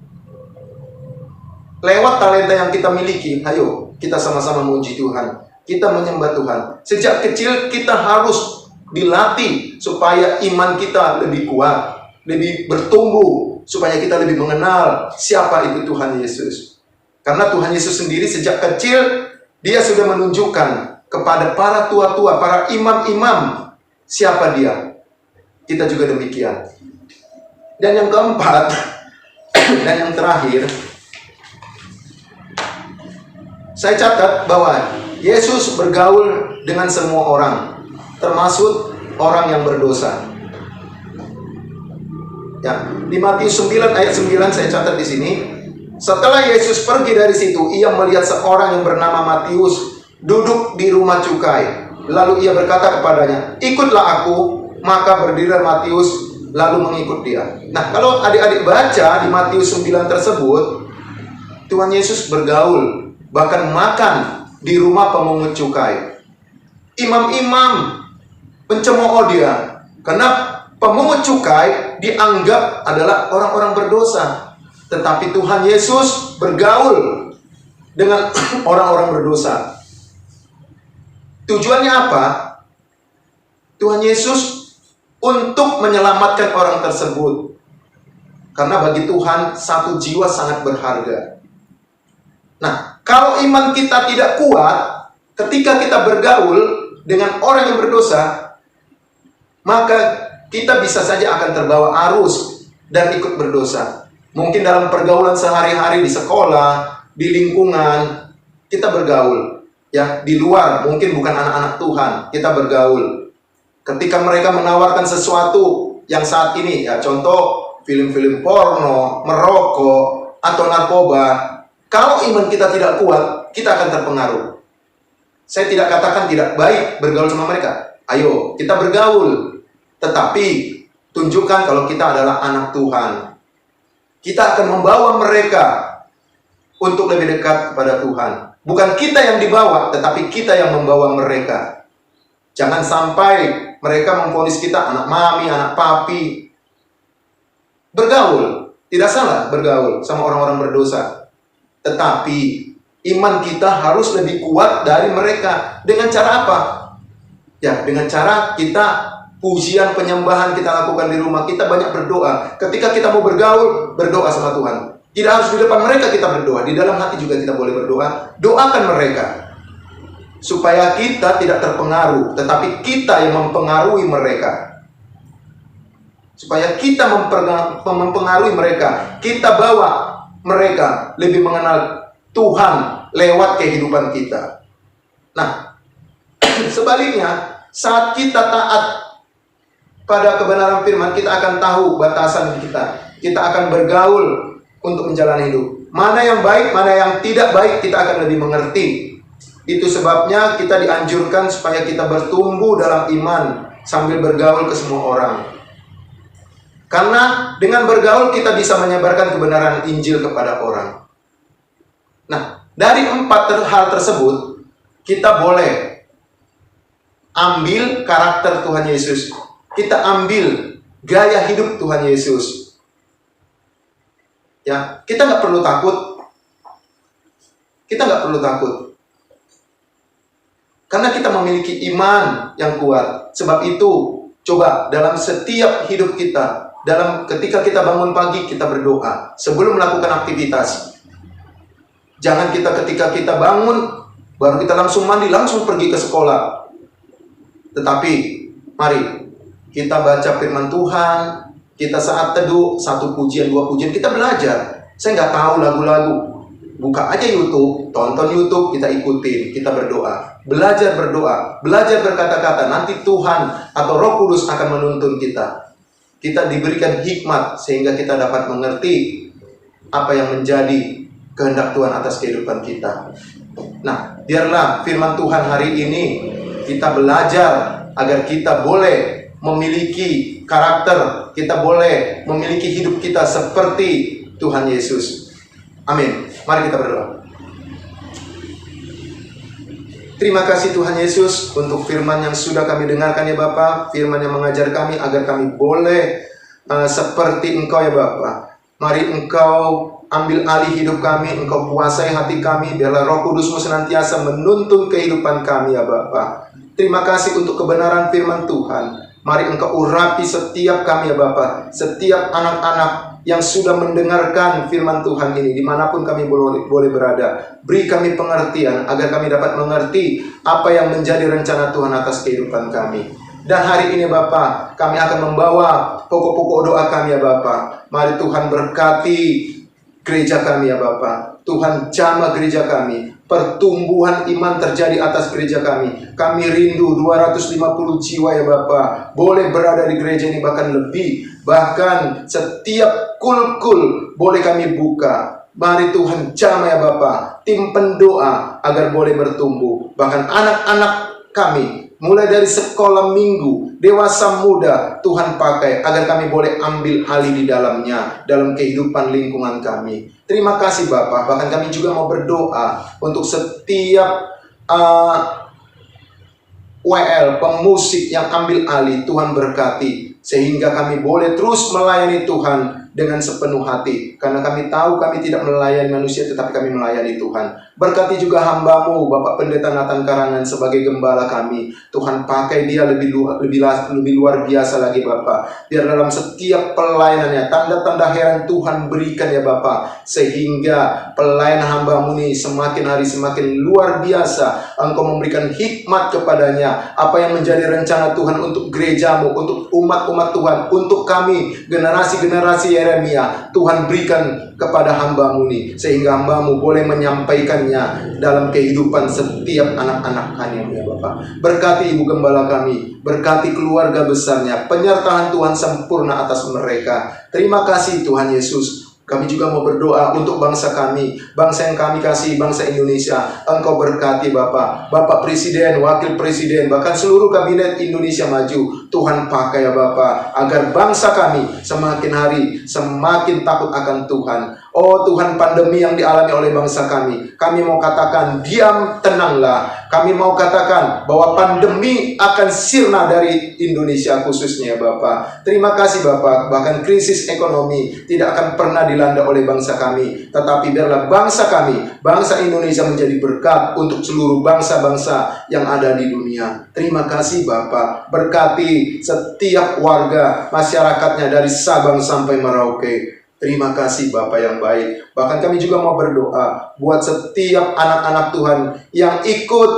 Lewat talenta yang kita miliki, ayo kita sama-sama memuji Tuhan. Kita menyembah Tuhan. Sejak kecil kita harus dilatih supaya iman kita lebih kuat, lebih bertumbuh, supaya kita lebih mengenal siapa itu Tuhan Yesus. Karena Tuhan Yesus sendiri sejak kecil dia sudah menunjukkan kepada para tua-tua, para imam-imam siapa dia. Kita juga demikian. Dan yang keempat dan yang terakhir, saya catat bahwa Yesus bergaul dengan semua orang, termasuk orang yang berdosa. Ya, di Matius 9 ayat 9 saya catat di sini. Setelah Yesus pergi dari situ, ia melihat seorang yang bernama Matius duduk di rumah cukai. Lalu ia berkata kepadanya, "Ikutlah aku." Maka berdirilah Matius lalu mengikut dia. Nah, kalau adik-adik baca di Matius 9 tersebut, Tuhan Yesus bergaul, bahkan makan di rumah pemungut cukai. Imam-imam mencemooh dia, karena pemungut cukai dianggap adalah orang-orang berdosa. Tetapi Tuhan Yesus bergaul dengan orang-orang berdosa. Tujuannya apa? Tuhan Yesus untuk menyelamatkan orang tersebut. Karena bagi Tuhan satu jiwa sangat berharga. Nah, kalau iman kita tidak kuat, ketika kita bergaul dengan orang yang berdosa, maka kita bisa saja akan terbawa arus dan ikut berdosa. Mungkin dalam pergaulan sehari-hari di sekolah, di lingkungan, kita bergaul. Ya, di luar, mungkin bukan anak-anak Tuhan, kita bergaul. Ketika mereka menawarkan sesuatu yang saat ini, ya contoh film-film porno, merokok, atau narkoba, kalau iman kita tidak kuat, kita akan terpengaruh. Saya tidak katakan tidak baik bergaul sama mereka. Ayo, kita bergaul. Tetapi, tunjukkan kalau kita adalah anak Tuhan. Kita akan membawa mereka untuk lebih dekat kepada Tuhan. Bukan kita yang dibawa, tetapi kita yang membawa mereka. Jangan sampai mereka memvonis kita anak mami, anak papi. Bergaul, tidak salah bergaul sama orang-orang berdosa. Tetapi iman kita harus lebih kuat dari mereka. Dengan cara apa? Ya, dengan cara kita pujian, penyembahan kita lakukan di rumah. Kita banyak berdoa. Ketika kita mau bergaul, berdoa sama Tuhan. Tidak harus di depan mereka kita berdoa. Di dalam hati juga kita boleh berdoa. Doakan mereka. Supaya kita tidak terpengaruh, tetapi kita yang mempengaruhi mereka. Supaya kita mempengaruhi mereka. Kita bawa mereka lebih mengenal Tuhan lewat kehidupan kita. Nah, sebaliknya, saat kita taat pada kebenaran firman, kita akan tahu batasan kita. Kita akan bergaul untuk menjalani hidup. Mana yang baik, mana yang tidak baik, kita akan lebih mengerti. Itu sebabnya kita dianjurkan supaya kita bertumbuh dalam iman sambil bergaul ke semua orang. Karena dengan bergaul kita bisa menyebarkan kebenaran Injil kepada orang. Nah, dari 4 hal tersebut, kita boleh ambil karakter Tuhan Yesus. Kita ambil gaya hidup Tuhan Yesus. Ya, kita nggak perlu takut. Kita nggak perlu takut. Karena kita memiliki iman yang kuat. Sebab itu, coba dalam setiap hidup kita, ketika kita bangun pagi, kita berdoa sebelum melakukan aktivitas. Jangan ketika kita bangun, baru kita langsung mandi, langsung pergi ke sekolah. Tetapi, mari kita baca firman Tuhan, kita saat teduh, 1 pujian, 2 pujian, kita belajar. Saya nggak tahu lagu-lagu. Buka aja YouTube, tonton YouTube, kita ikutin, kita berdoa. Belajar berdoa, belajar berkata-kata. Nanti Tuhan atau Roh Kudus akan menuntun kita. Kita diberikan hikmat sehingga kita dapat mengerti apa yang menjadi kehendak Tuhan atas kehidupan kita. Nah, biarlah firman Tuhan hari ini kita belajar agar kita boleh memiliki karakter, kita boleh memiliki hidup kita seperti Tuhan Yesus. Amin. Mari kita berdoa. Terima kasih Tuhan Yesus untuk firman yang sudah kami dengarkan ya Bapa. Firman yang mengajar kami agar kami boleh seperti Engkau ya Bapa. Mari Engkau ambil alih hidup kami, Engkau kuasai hati kami. Biarlah Roh Kudus-Mu senantiasa menuntun kehidupan kami ya Bapa. Terima kasih untuk kebenaran firman Tuhan. Mari Engkau urapi setiap kami ya Bapa. Setiap anak-anak yang sudah mendengarkan firman Tuhan ini, dimanapun kami boleh berada. Beri kami pengertian, agar kami dapat mengerti apa yang menjadi rencana Tuhan atas kehidupan kami. Dan hari ini Bapa, kami akan membawa pokok-pokok doa kami ya Bapa. Mari Tuhan berkati gereja kami ya Bapa. Tuhan jamah gereja kami. Pertumbuhan iman terjadi atas gereja kami. Kami rindu 250 jiwa ya Bapa boleh berada di gereja ini, bahkan lebih. Bahkan setiap kul-kul boleh kami buka. Mari Tuhan jamah ya Bapa tim pendoa agar boleh bertumbuh. Bahkan anak-anak kami mulai dari sekolah minggu, dewasa muda, Tuhan pakai agar kami boleh ambil alih di dalamnya, dalam kehidupan lingkungan kami. Terima kasih Bapak. Bahkan kami juga mau berdoa untuk setiap WL, pemusik yang ambil alih. Tuhan berkati, sehingga kami boleh terus melayani Tuhan dengan sepenuh hati. Karena kami tahu kami tidak melayani manusia, tetapi kami melayani Tuhan. Berkati juga hamba-Mu, Bapak Pendeta Nathan Karangan sebagai gembala kami. Tuhan pakai dia lebih luar biasa lagi Bapak. Biar dalam setiap pelayanannya, tanda-tanda heran Tuhan berikan ya Bapak. Sehingga pelayanan hamba-Mu ini semakin hari semakin luar biasa. Engkau memberikan hikmat kepadanya. Apa yang menjadi rencana Tuhan untuk gereja-Mu, untuk umat-umat Tuhan, untuk kami, generasi-generasi Yeremia, Tuhan berikan kepada hamba-Mu ini, sehingga hamba-Mu boleh menyampaikannya dalam kehidupan setiap anak-anak kami ya Bapak. Berkati ibu gembala kami, berkati keluarga besarnya, penyertaan Tuhan sempurna atas mereka. Terima kasih Tuhan Yesus. Kami juga mau berdoa untuk bangsa kami, bangsa yang kami kasih, bangsa Indonesia. Engkau berkati Bapak, Bapak Presiden, Wakil Presiden, bahkan seluruh kabinet Indonesia Maju. Tuhan pakai ya Bapak, agar bangsa kami semakin hari semakin takut akan Tuhan. Oh Tuhan, pandemi yang dialami oleh bangsa kami mau katakan diam, tenanglah. Kami mau katakan bahwa pandemi akan sirna dari Indonesia khususnya Bapak. Terima kasih Bapak. Bahkan krisis ekonomi tidak akan pernah dilanda oleh bangsa kami, tetapi biarlah bangsa kami, bangsa Indonesia menjadi berkat untuk seluruh bangsa-bangsa yang ada di dunia. Terima kasih Bapak. Berkati setiap warga masyarakatnya dari Sabang sampai Merauke. Terima kasih Bapak yang baik. Bahkan kami juga mau berdoa buat setiap anak-anak Tuhan yang ikut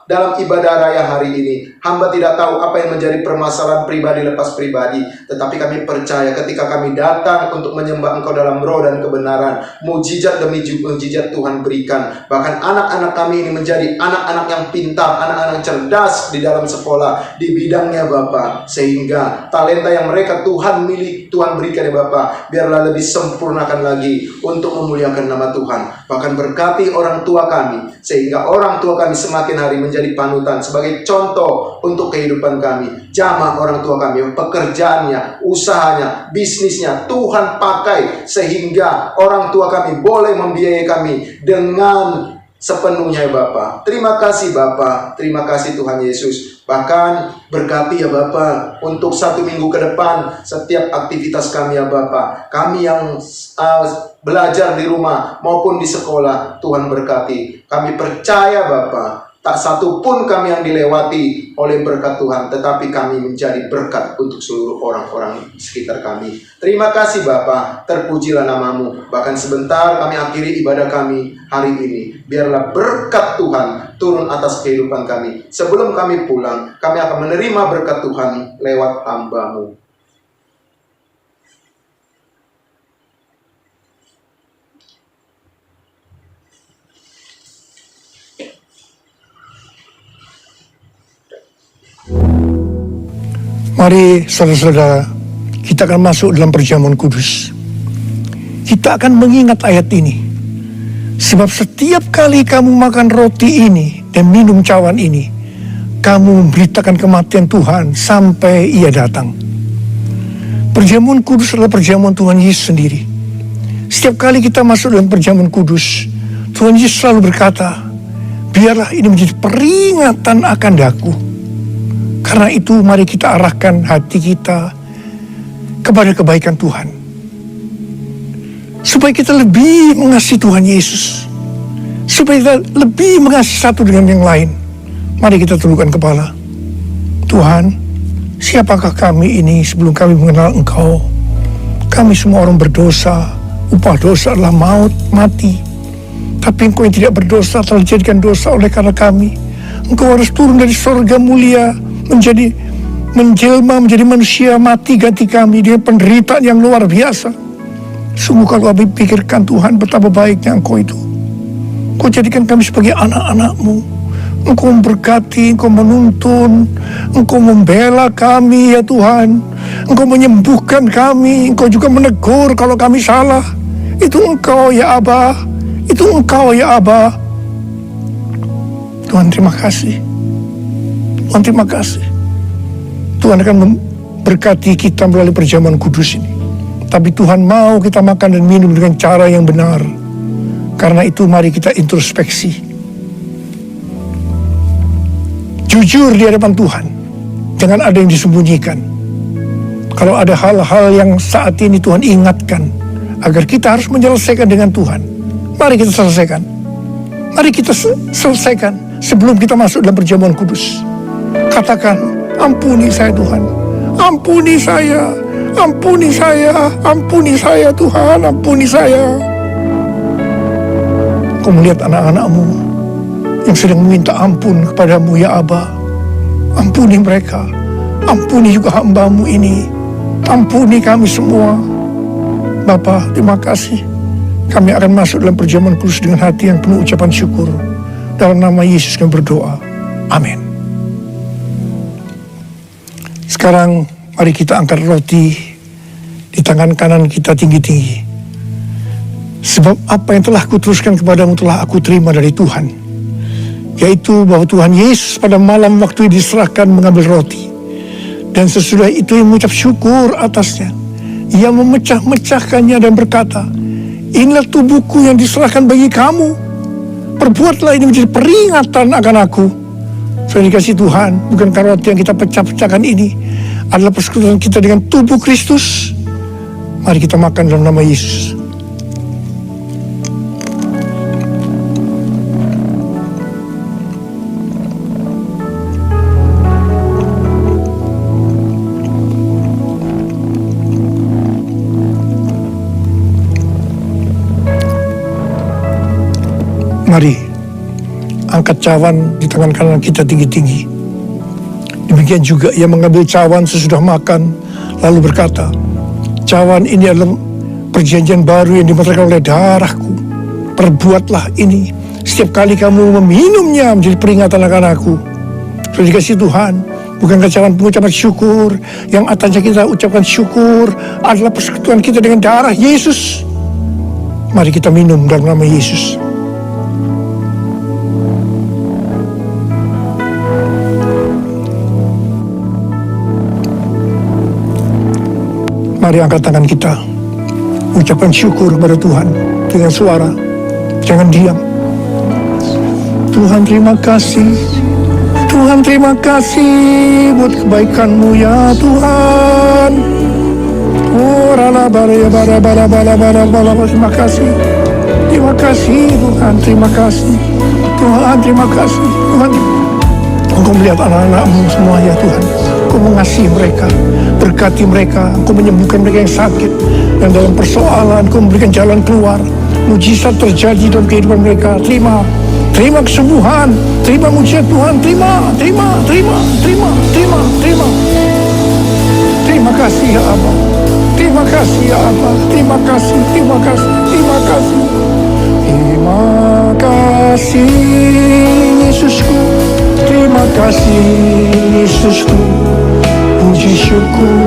dalam ibadah raya hari ini. Hamba tidak tahu apa yang menjadi permasalahan pribadi lepas pribadi, tetapi kami percaya ketika kami datang untuk menyembah Engkau dalam roh dan kebenaran, mujizat demi mujizat Tuhan berikan. Bahkan anak-anak kami ini menjadi anak-anak yang pintar, anak-anak cerdas di dalam sekolah, di bidangnya Bapa, sehingga talenta yang mereka Tuhan milik, Tuhan berikan ya Bapa, biarlah lebih sempurnakan lagi untuk memuliakan nama Tuhan. Bahkan berkati orang tua kami, sehingga orang tua kami semakin hari menjadi panutan sebagai contoh untuk kehidupan kami. Jamah orang tua kami, pekerjaannya, usahanya, bisnisnya Tuhan pakai sehingga orang tua kami boleh membiayai kami dengan sepenuhnya ya Bapa. Terima kasih Bapa, terima kasih Tuhan Yesus. Bahkan berkati ya Bapa untuk 1 minggu ke depan setiap aktivitas kami ya Bapa. Kami yang belajar di rumah maupun di sekolah, Tuhan berkati. Kami percaya Bapa, tak satu pun kami yang dilewati oleh berkat Tuhan, tetapi kami menjadi berkat untuk seluruh orang-orang di sekitar kami. Terima kasih Bapa, terpujilah namamu. Bahkan sebentar kami akhiri ibadah kami hari ini. Biarlah berkat Tuhan turun atas kehidupan kami. Sebelum kami pulang, kami akan menerima berkat Tuhan lewat hamba-Mu. Mari saudara-saudara, kita akan masuk dalam perjamuan kudus. Kita akan mengingat ayat ini. Sebab setiap kali kamu makan roti ini dan minum cawan ini, kamu memberitakan kematian Tuhan sampai Ia datang. Perjamuan kudus adalah perjamuan Tuhan Yesus sendiri. Setiap kali kita masuk dalam perjamuan kudus, Tuhan Yesus selalu berkata, biarlah ini menjadi peringatan akan daku. Karena itu mari kita arahkan hati kita kepada kebaikan Tuhan. Supaya kita lebih mengasihi Tuhan Yesus. Supaya kita lebih mengasihi satu dengan yang lain. Mari kita tundukkan kepala. Tuhan, siapakah kami ini sebelum kami mengenal Engkau? Kami semua orang berdosa. Upah dosa adalah maut, mati. Tapi Engkau yang tidak berdosa telah dijadikan dosa oleh karena kami. Engkau harus turun dari surga mulia, menjelma menjadi manusia, mati ganti kami dengan penderitaan yang luar biasa. Sungguh kalau kami pikirkan Tuhan betapa baiknya Engkau itu. Engkau jadikan kami sebagai anak-anak-Mu. Engkau memberkati, Engkau menuntun, Engkau membela kami ya Tuhan. Engkau menyembuhkan kami, Engkau juga menegur kalau kami salah. Itu Engkau ya Aba, itu Engkau ya Aba. Tuhan terima kasih. Tuhan terima kasih. Tuhan akan memberkati kita melalui perjamuan kudus ini. Tapi Tuhan mau kita makan dan minum dengan cara yang benar. Karena itu mari kita introspeksi. Jujur di hadapan Tuhan. Jangan ada yang disembunyikan. Kalau ada hal-hal yang saat ini Tuhan ingatkan, agar kita harus menyelesaikan dengan Tuhan, mari kita selesaikan. Mari kita selesaikan sebelum kita masuk dalam perjamuan kudus. Katakan, ampuni saya Tuhan, ampuni saya, ampuni saya, ampuni saya Tuhan, ampuni saya. Kau melihat anak-anak-Mu yang sedang meminta ampun kepadamu ya Aba. Ampuni mereka, ampuni juga hamba-Mu ini, ampuni kami semua. Bapa, terima kasih. Kami akan masuk dalam perjamuan kudus dengan hati yang penuh ucapan syukur. Dalam nama Yesus kami berdoa, amin. Sekarang mari kita angkat roti di tangan kanan kita tinggi-tinggi. Sebab apa yang telah kuteruskan kepadamu telah aku terima dari Tuhan. Yaitu bahwa Tuhan Yesus pada malam waktu diserahkan mengambil roti. Dan sesudah itu ia mengucap syukur atasnya. Ia memecah-mecahkannya dan berkata, inilah tubuhku yang diserahkan bagi kamu. Perbuatlah ini menjadi peringatan akan aku. Sudah dikasih Tuhan, bukankah roti yang kita pecah-pecahkan ini adalah persekutuan kita dengan tubuh Kristus? Mari kita makan dalam nama Yesus. Mari angkat cawan di tangan kanan kita tinggi-tinggi. Demikian juga ia mengambil cawan sesudah makan, lalu berkata, cawan ini adalah perjanjian baru yang dimeteraikan oleh darahku. Perbuatlah ini setiap kali kamu meminumnya menjadi peringatan akan aku. Sudah dikasih Tuhan, bukankah cawan pengucapan syukur yang atasnya kita ucapkan syukur adalah persekutuan kita dengan darah Yesus. Mari kita minum dalam nama Yesus. Mari angkat tangan kita, ucapkan syukur kepada Tuhan dengan suara, jangan diam. Tuhan terima kasih, Tuhan terima kasih buat kebaikan-Mu ya Tuhan. Oh, rala bara bara bara bara bara bara, terima kasih Tuhan, terima kasih Tuhan, terima kasih Tuhan. Engkau melihat anak-anak-Mu semua ya Tuhan. Engkau mengasihi mereka, berkati mereka, Engkau menyembuhkan mereka yang sakit, yang dalam persoalan, Engkau memberikan jalan keluar. Mujizat terjadi dalam kehidupan mereka. Terima kesembuhan, terima mujizat Tuhan, terima. Terima kasih ya Abba, terima kasih ya Abba, terima kasih. Terima kasih Yesusku, terima kasih Yesusku. Puji syukur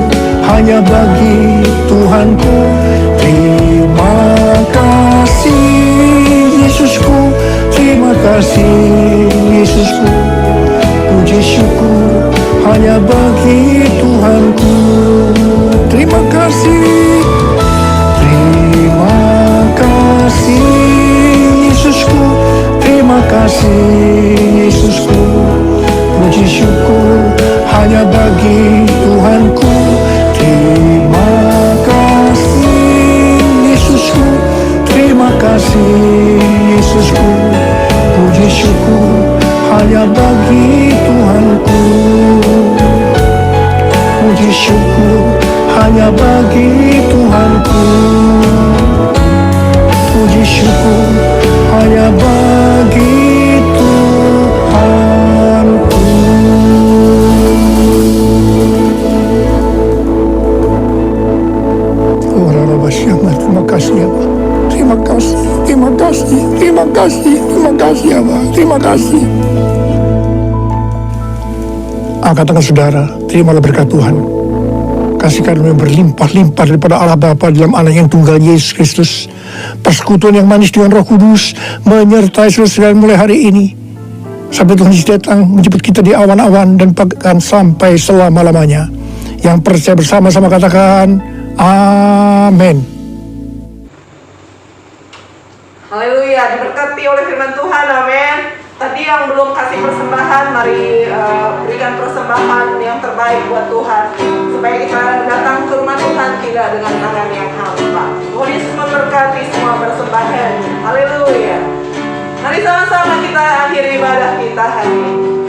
hanya bagi Tuhanku. Terima kasih Yesusku, terima kasih Yesusku. Puji syukur hanya bagi Tuhanku. Terima kasih Yesusku, terima kasih Yesusku. Puji syukur hanya bagi Tuhanku. Terima kasih Yesusku, terima kasih Yesusku. Puji syukur hanya bagi Tuhanku. Puji syukur hanya bagi Tuhanku. Puji syukur hanya bagi Tuhanku. Oh, terima kasih ya Pak. Terima kasih ya Pak. Terima kasih. Angkat tangan saudara, terimalah berkat Tuhan. Kasih karunia berlimpah-limpah daripada Allah Bapa dalam Anak yang tunggal Yesus Kristus. Persekutuan yang manis dengan Roh Kudus menyertai saudara mulai hari ini sampai Tuhan Yesus datang menjemput kita di awan-awan dan bahkan sampai selama-lamanya. Yang percaya bersama-sama katakan amin. Haleluya, diberkati oleh firman Tuhan, amin. Tadi yang belum kasih persembahan, mari berikan persembahan yang terbaik buat Tuhan, supaya kita datang ke rumah Tuhan tidak dengan tangan yang hampa. Tuhan Yesus memberkati semua persembahan. Haleluya. Mari sama-sama kita akhiri ibadah kita hari ini.